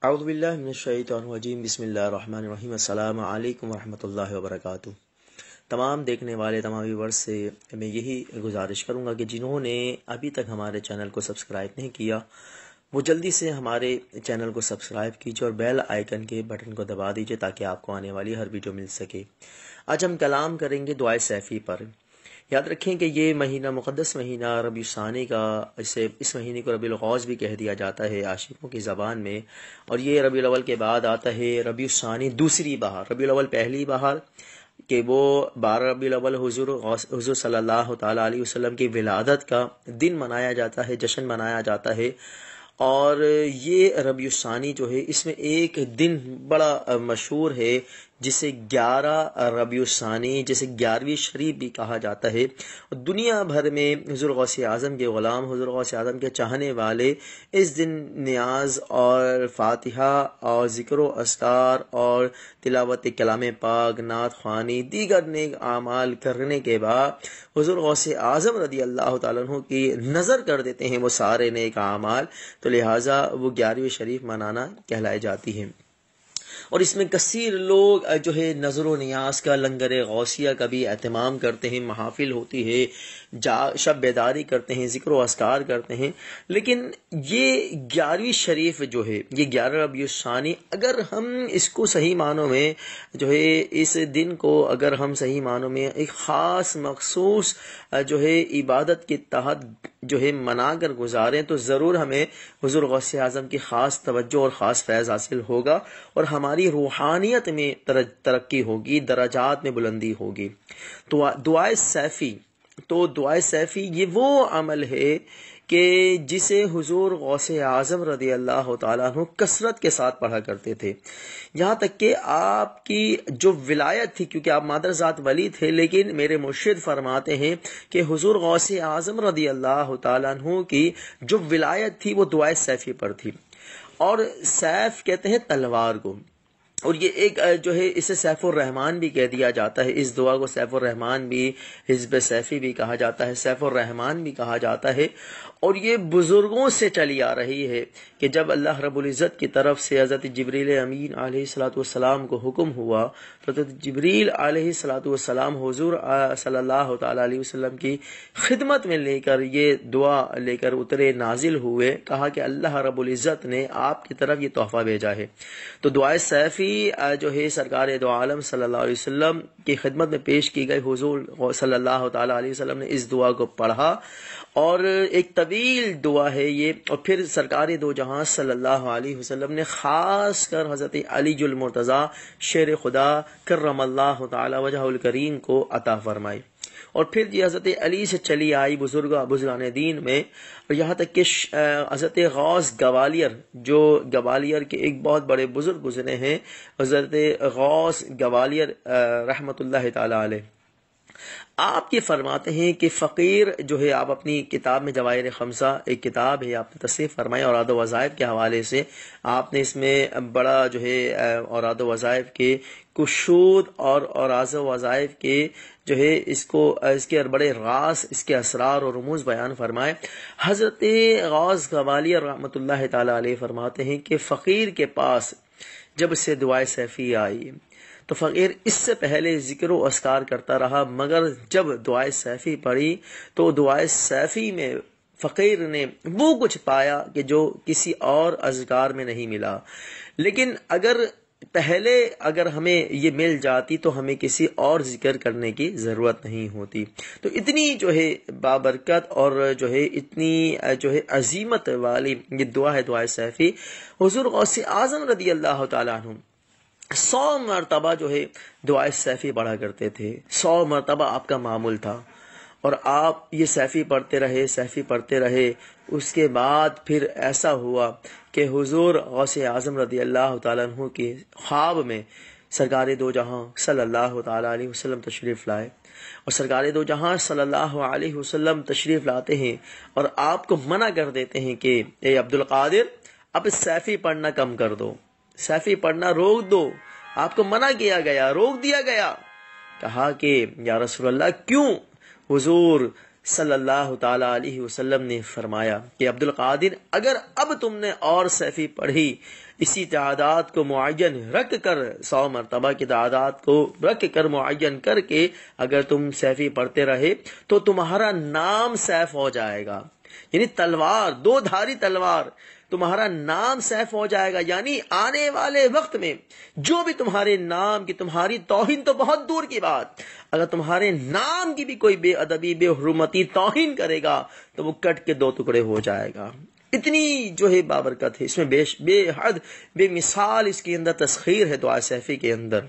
اعوذ باللہ من الشیطان الرجیم، بسم اللہ الرحمن الرحیم۔ السلام علیکم ورحمۃ اللہ وبرکاتہ۔ تمام دیکھنے والے تمام ویورز سے میں یہی گزارش کروں گا کہ جنہوں نے ابھی تک ہمارے چینل کو سبسکرائب نہیں کیا وہ جلدی سے ہمارے چینل کو سبسکرائب کیجیے اور بیل آئیکن کے بٹن کو دبا دیجیے تاکہ آپ کو آنے والی ہر ویڈیو مل سکے۔ آج ہم کلام کریں گے دعائے سیفی پر۔ یاد رکھیں کہ یہ مہینہ مقدس مہینہ ربیع الثانی کا، اس مہینے کو ربیع الغوث بھی کہہ دیا جاتا ہے عاشقوں کی زبان میں، اور یہ ربیع الاول کے بعد آتا ہے ربیع الثانی دوسری بہار۔ ربیع الاول پہلی بہار کہ وہ 12 ربیع الاول حضور صلی اللہ تعالیٰ علیہ وسلم کی ولادت کا دن منایا جاتا ہے، جشن منایا جاتا ہے۔ اور یہ ربیع الثانی جو ہے اس میں ایک دن بڑا مشہور ہے جسے 11 ربیع الثانی، جسے 11ویں شریف بھی کہا جاتا ہے۔ دنیا بھر میں حضور غوث اعظم کے غلام، حضور غوث اعظم کے چاہنے والے اس دن نیاز اور فاتحہ اور ذکر و اذکار اور تلاوت کلام پاک، نعت خوانی، دیگر نیک اعمال کرنے کے بعد حضور غوث اعظم رضی اللہ تعالیٰ عنہ کی نظر کر دیتے ہیں وہ سارے نیک اعمال، تو لہٰذا وہ 11ویں شریف منانا کہلائی جاتی ہے۔ اور اس میں کثیر لوگ جو ہے نظر و نیاز کا، لنگر غوثیہ کا بھی اہتمام کرتے ہیں، محافل ہوتی ہے، شب بیداری کرتے ہیں، ذکر و اذکار کرتے ہیں۔ لیکن یہ 11ویں شریف جو ہے، یہ 11 ربیع الثانی، اگر ہم اس کو صحیح معنوں میں جو ہے اس دن کو اگر ہم صحیح معنوں میں ایک خاص مخصوص جو ہے عبادت کے تحت جو ہے منا کر گزاریں تو ضرور ہمیں حضور غوث اعظم کی خاص توجہ اور خاص فیض حاصل ہوگا، اور ہماری روحانیت میں ترقی ہوگی، درجات میں بلندی ہوگی۔ تو دعائے سیفی، یہ وہ عمل ہے کہ جسے حضور غوث اعظم رضی اللہ تعالیٰ عنہ کثرت کے ساتھ پڑھا کرتے تھے، یہاں تک کہ آپ کی جو ولایت تھی، کیونکہ آپ مادر ذات ولی تھے، لیکن میرے مرشد فرماتے ہیں کہ حضور غوث اعظم رضی اللہ تعالیٰ عنہ کی جو ولایت تھی وہ دعائے سیفی پر تھی۔ اور سیف کہتے ہیں تلوار کو، اور یہ ایک جو ہے اسے سیف الرحمان بھی کہہ دیا جاتا ہے۔ اس دعا کو سیف الرحمان بھی، حزب سیفی بھی کہا جاتا ہے، سیف الرحمان بھی کہا جاتا ہے۔ اور یہ بزرگوں سے چلی آ رہی ہے کہ جب اللہ رب العزت کی طرف سے حضرت جبریل امین علیہ الصلوۃ والسلام کو حکم ہوا تو حضرت جبریل علیہ الصلوۃ والسلام حضور صلی اللہ تعالیٰ علیہ وسلم کی خدمت میں لے کر یہ دعا لے کر اترے، نازل ہوئے، کہا کہ اللہ رب العزت نے آپ کی طرف یہ تحفہ بھیجا ہے۔ تو دعائے سیفی جو ہے سرکار دو عالم صلی اللہ علیہ وسلم کی خدمت میں پیش کی گئی۔ حضور صلی اللہ تعالیٰ علیہ وسلم نے اس دعا کو پڑھا، اور ایک طویل دعا ہے یہ، اور پھر سرکار دو جہاں صلی اللہ علیہ وسلم نے خاص کر حضرت علی المرتضیٰ شیر خدا کرم اللہ تعالی وجہ الکریم کو عطا فرمائی، اور پھر یہ حضرت علی سے چلی آئی بزرگان دین میں، اور یہاں تک کہ حضرت غوث گوالیار، جو گوالیار کے ایک بہت بڑے بزرگ گزرے ہیں، حضرت غوث گوالیار رحمت اللہ تعالی علیہ، آپ یہ فرماتے ہیں کہ فقیر جو ہے، آپ اپنی کتاب میں جواہر خمسہ ایک کتاب ہے، آپ نے تصنیف فرمائی اوراد و وظائف کے حوالے سے، آپ نے اس میں بڑا جو ہے اوراد و وظائف کے کشود اور اوراد و وظائف کے جو ہے اس کے بڑے راز، اس کے اسرار اور رموز بیان فرمائے۔ حضرت غوث گوالیار رحمۃ اللہ تعالی علیہ فرماتے ہیں کہ فقیر کے پاس جب سے دعائے سیفی آئی تو فقیر اس سے پہلے ذکر و اذکار کرتا رہا، مگر جب دعائے سیفی پڑھی تو دعائے سیفی میں فقیر نے وہ کچھ پایا کہ جو کسی اور اذکار میں نہیں ملا۔ لیکن اگر ہمیں یہ مل جاتی تو ہمیں کسی اور ذکر کرنے کی ضرورت نہیں ہوتی۔ تو اتنی جو ہے بابرکت اور جو ہے اتنی جو ہے عظیمت والی یہ دعا ہے دعائے سیفی۔ حضور غوث اعظم رضی اللہ تعالیٰ عنہ 100 مرتبہ جو ہے دعائے سیفی پڑھا کرتے تھے، 100 مرتبہ آپ کا معمول تھا، اور آپ یہ سیفی پڑھتے رہے۔ اس کے بعد پھر ایسا ہوا کہ حضور غوث اعظم رضی اللہ تعالیٰ عنہ کی خواب میں سرکار دو جہاں صلی اللہ تعالیٰ علیہ وسلم تشریف لائے، اور سرکار دو جہاں صلی اللہ علیہ وسلم تشریف لاتے ہیں اور آپ کو منع کر دیتے ہیں کہ اے عبد القادر، اب سیفی پڑھنا کم کر دو، سیفی پڑھنا روک دو، آپ کو منع کیا گیا، روک دیا گیا۔ کہا کہ یا رسول اللہ کیوں؟ حضور صلی اللہ تعالی علیہ وسلم نے فرمایا کہ عبد القادر، اگر اب تم نے اور سیفی پڑھی، اسی تعداد کو معین رکھ کر، 100 مرتبہ کی تعداد کو رکھ کر معین کر کے اگر تم سیفی پڑھتے رہے تو تمہارا نام سیف ہو جائے گا، یعنی تلوار، 2 دھاری تلوار، تمہارا نام سیف ہو جائے گا۔ یعنی آنے والے وقت میں جو بھی تمہارے نام کی، تمہاری توہین تو بہت دور کی بات، اگر تمہارے نام کی بھی کوئی بے ادبی، بے حرمتی، توہین کرے گا تو وہ کٹ کے 2 ٹکڑے ہو جائے گا۔ اتنی جو ہے بابرکت ہے اس میں، بے حد بے مثال اس کے اندر تسخیر ہے دعا سیفی کے اندر۔